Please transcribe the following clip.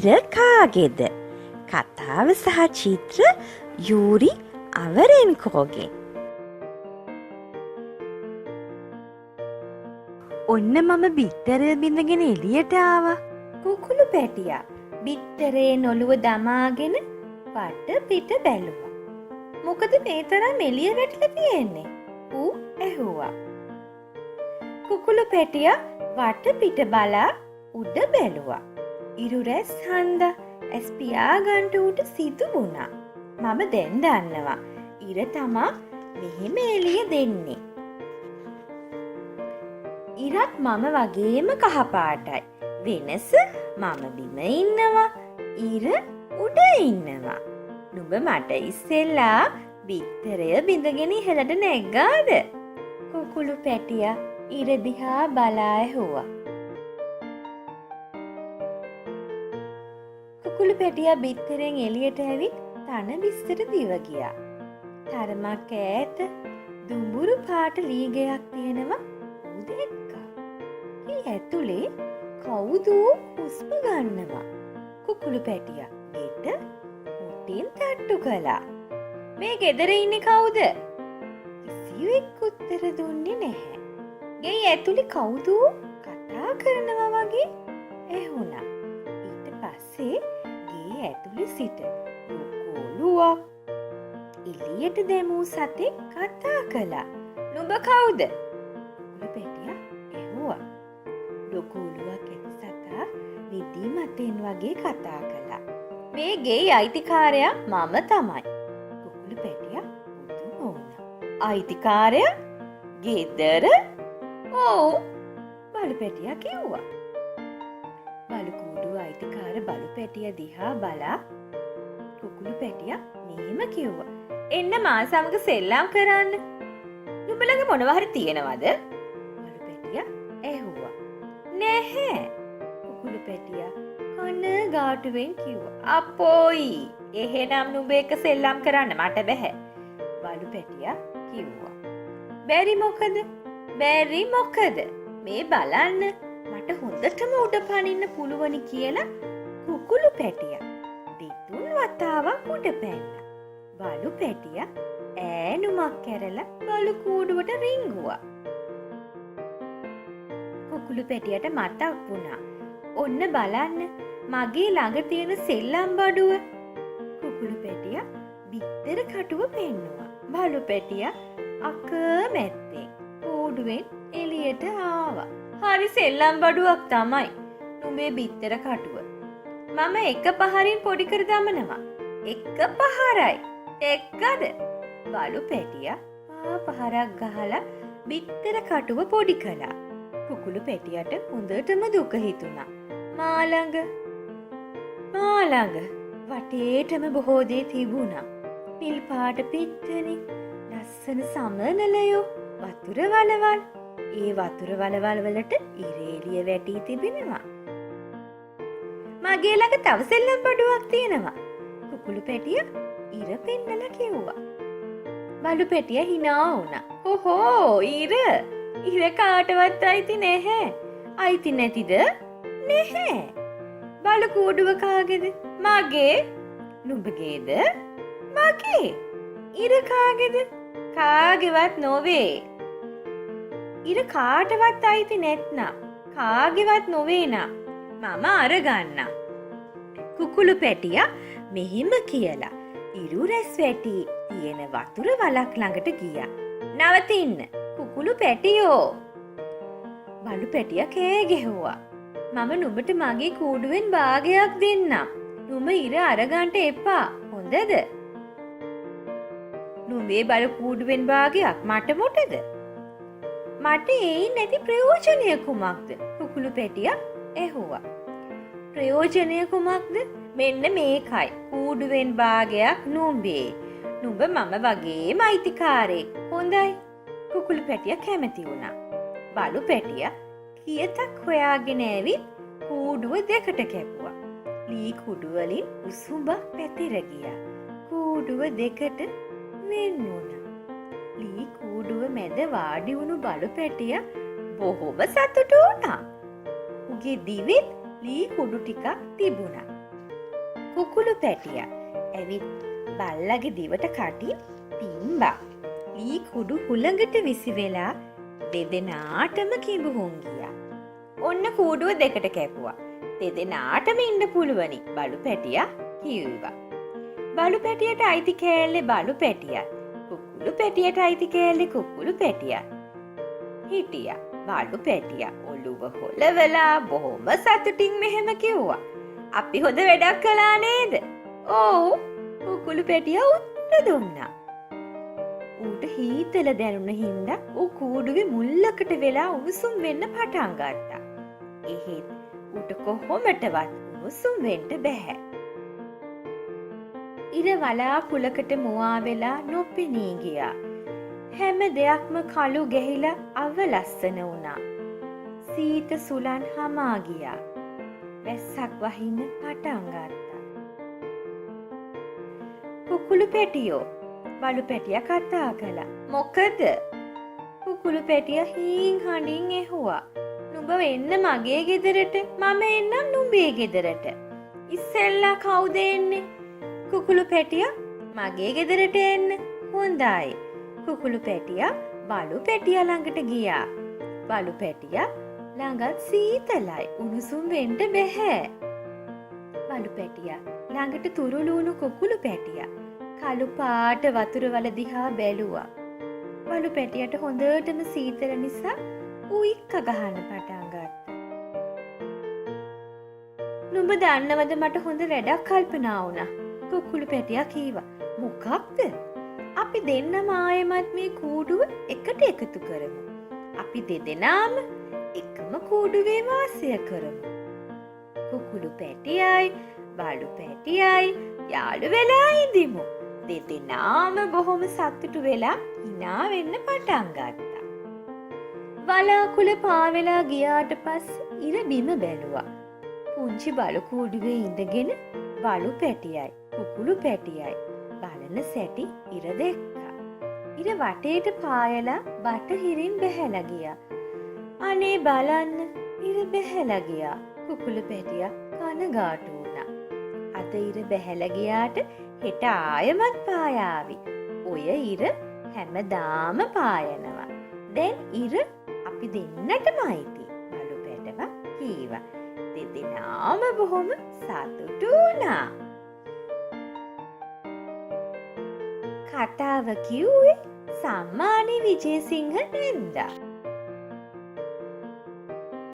ඉර කාගේද? කතාව සහ චිත්‍ර යූරි අවරෙන්කෝගෙන්. ඔන්න මම බිත්තරය බිඳගෙන එළියට ආවා. කුකුළු පැටියා බිත්තරේ නොළුව දමාගෙන වට පිට බැලුවා. මොකද මේ තරම් එළිය වැටිලා තියෙන්නේ? ඌ ඇහුවා. කුකුළු පැටියා වට පිට බලා උඩ බැලුවා. ඉරුරැස් හන්දා ඇස් පියාගන්ට ඌට සිදු වුණා. මම දැන් දන්නවා ඉර තමා මෙහෙම එළිය දෙන්නේ. ඉරත් මම වගේම කහපාටයි. වෙනස මම බිම ඉන්නවා, ඉර උඩ ඉන්නවා. නුඹ මට ඉස්සෙල්ලා බිත්තරය බිඳගෙන ඉහළට නැග්ගාද? කුකුළු පැටියා ඉර දිහා බලා ඇහුවා. කුකුළු පැටියා බිත්තරෙන් එළියට ඇවිත් තන බිස්තර දිව ගියා. තරමක් ඈත දුඹුරු පාට ලීගයක් තියෙනවා ඌ දැක්කා. ඒ ඇතුලේ කවුද හුස්ම ගන්නවා. කුකුළු පැටියා ගෙට මුටින් තට්ටු කළා. මේ ගෙදර ඉන්නේ කවුද? කිසිවෙක් උත්තර දුන්නේ නැහැ. ගේ ඇතුලේ කවුද කතා කරනවා වගේ ඇහුණා. ඊට පස්සේ ගේ ඇතුලේ සිට කුකුළුවා එළියට දැමූ සතෙක් කතා කළා. නුඹ කවුද? කුකුළු පැටියා ඇහුවා. කුකුළුවා සතා නිදිමතෙන් වගේ කතා කළා. මේ ගේ අයිතිකාරයා මම තමයි. කුකුළු පැටියා පුදුම වුණා. අයිතිකාරයා? ගෙදර? ඔව්. බලු පැටියා කිව්වා. බලු කූඩුව අයිතිකාර බලු පැටියා දිහා බලා කුකුළු පැටියා මෙහෙම කිව්වා. එන්න මා සමග සෙල්ලම් කරන්න. නුඹ ළඟ මොනවා හරි තියෙනවද? බලු පැටියා ඇහුවා. නැහැ. කුකුළු පැටියා කනගාටුවෙන් කිව්වා. අපෝයි එහෙනම් නුඹ එක සෙල්ලම් කරන්න මට බැහැ. බලු පැටියා කිව්වා. බැරි මොකද? බැරි මොකද? මේ බලන්න මට හොඳටම උඩ පනින්න පුළුවනි කියලා කුකුළු පැටියා දෙතුන් වතාවක් උඩ පැන්නා. බලු පැටියා ඈනුමක් කැරලා බලු කූඩුවට රිංගුවා. කුකුළු පැටියට මතක් වුණා. ඔන්න බලන්න මගේ ළඟ තියෙන සෙල්ලම් බඩුව. කුකුළු පැටියා බිත්තර කටුව පෙන්නුවා. බලු පැටියා අකමැත්තෙන් කූඩුවෙන් එළියට ආවා. හරි සෙල්ලම් බඩුවක් තමයි නුඹේ බිත්තර කටුව. මම එක පහරින් පොඩි කර දමනවා. එක පහරයි. එක්කද? බලු පැටියා පහරක් ගහලා බිත්තර කටුව පොඩි කළා. කුකුළු පැටියට හොඳටම දුක හිතුණා. මා ළඟ වටේටම බොහෝ දේ තිබුණා. නිල් පාට පිට්ටනි, ලස්සන සමනලයෝ, වතුර වලවල්. ඒ වතුර වලවල් වලට ඉරේලිය වැටී තිබෙනවා. මගේ ළඟ තව සෙල්ලම් බඩුවක් තියෙනවා. කුකුළු පැටියා ඉර පෙන්නලා කිව්වා. බලු පැටියා hina වුණා. හොහෝ ඉර කාටවත් අයිති නැහැ. අයිති නැතිද? නැහැ. බලු කූඩුව කාගේද? මගේ. නුඹගේද? මගේ. ඉර කාගේද? කාගේවත් නොවේ. ඉර කාටවත් අයිති නැත්නම් කාගේවත් නොවේ නම් මම අරගන්නම්. කුකුළු පැටියා මෙහිම කියලා ඉරුරැස් වැටි තියෙන වතුර වලක් ළඟට ගියා. නවතින්න කුකුළු පැටියෝ. බලු පැටියා කෑ ගැහුවා. මම නුඹට මගේ කූඩුවෙන් භාගයක් දෙන්නම්. නුඹ ඉර අරගන්ට එපා. හොඳද? නුඹේ බලු කූඩුවෙන් භාගයක් මට මොටද? මට ඒයින් නැති ප්‍රයෝජනය කුමක්ද? කුකුළු පැටියා ඇහුවා. ප්‍රයෝජනය කුමක්ද? මෙන්න මේකයි. කූඩුවෙන් භාගයක් නුඹේ. නුඹ මම වගේම අයිතිකාරයෙක්. හොඳයි. කුකුළු පැටියා කැමති වුණා. බලු පැටියා කියතක් හොයාගෙන ඇවිත් කූඩුව දෙකට කැපුවා. ලී කුඩු වලින් උසුඹක් පැතිර ගියා. කූඩුව දෙකට වෙන් වුණා. ලී කූඩුව මැද වාඩි වුණු බලු පැටියා බොහොම සතුටු වුණා. උගේ දිවෙත් ලී කුඩු ටිකක් තිබුණා. කුකුළු පැටියා ඇවිත් බල්ලගේ දිවට කටින් පිම්බා. ලී කුඩු හුළඟට විසි වෙලා දෙදෙනාටම කිඹුහුන් ගියා. ඔන්න කූඩුව දෙකට කැපුවා. දෙදෙනාටම ඉන්න පුළුවනි බලු පැටියා කිව්වා. බලු පැටියට අයිති කෑල්ලේ බලු පැටියා. කුකුළු පැටියට අයිති කෑල්ලේ කුකුළු පැටියා. හිටියා. බලු පැටියා ඔළුව හොලවලා බොහොම සතුටින් මෙහෙම කිව්වා. අපි හොඳ වැඩක් කළා නේද? ඔව්. කුකුළු පැටියා උත්තර දුන්නා. ඌට හීතල දැනුණ හින්දා ඌ කූඩුවේ මුල්ලකට වෙලා උණුසුම් වෙන්න පටන් ගත්තා. එහෙත් ඌට කොහොමටවත් උණුසුම් වෙන්න බැහැ. ඉර වලාකුළකට මුවා වෙලා නොපෙනී ගියා. හැම දෙයක්ම කළු ගැහිලා අවලස්සන වුණා. සීත සුලන් හමා ගියා. වැස්සක් වහින්න පටන් ගත්තා. කුකුළු පැටියෝ බලු පැටියා කතා කළා. මොකද? කුකුළු පැටියා හීන් හඬින් ඇහුවා. නුඹ එන්න මගේ ගෙදරට, මම එන්නම් නුඹේ ගෙදරට. ඉස්සෙල්ලා කවුද එන්නේ? කුකුළු පැටියා මගේ ගෙදරට එන්න. හොඳයි. කුකුළු පැටියා බලු පැටියා ළඟට ගියා. බලු පැටියා ළඟත් සීතලයි, උණුසුම් වෙන්න බැහැ. බලු පැටියා ළඟට තුරුළුණු කුකුළු පැටියා කළු පාට වතුර වල දිහා බැලුවා. බලු පැටියට හොඳටම සීතල නිසා ඌ ඉක්ක ගහන්න පටන් ගත්තා. නුඹ දන්නවද මට හොඳ වැඩක් කල්පනා වුණා. කුකුළු පැටියා කීවා. මොකක්ද? අපි දෙන්නම ආයෙමත් මේ කූඩුව එකට එකතු කරමු. අපි දෙදෙනාම එකම කූඩුවේ වාසය කරමු. කුකුළු පැටියයි බලු පැටියයි යාළු වෙලා ඉඳිමු. දෙදෙනාම බොහොම සතුටු වෙලා hina වෙන්න පටන් ගත්තා. වලාකුළ පාවෙලා ගියාට පස්සේ ඉර බිම බැලුවා. පුංචි බලු කූඩුවේ ඉඳගෙන බලු පැටියයි කුකුළු පැටියයි බලන සැටි ඉර දැක්කා. ඉර වටේට පායලා බටහිරින් බැහැලා ගියා. අනේ බලන්න ඉර බැහැලා ගියා. කුකුළු පැටියා කනගාටු වුණා. අද ඉර බැහැලා ගියාට හෙට ආයෙමත් පායාවි. ඔය ඉර හැමදාම පායනවා. දැන් ඉර අපි දෙන්නටම අයිති. බලු පැටවා කීවා. දෙදෙනාම බොහොම සතුටු වුණා. කතාව කිව්වේ සම්මානි විජේසිංහ නැන්දා.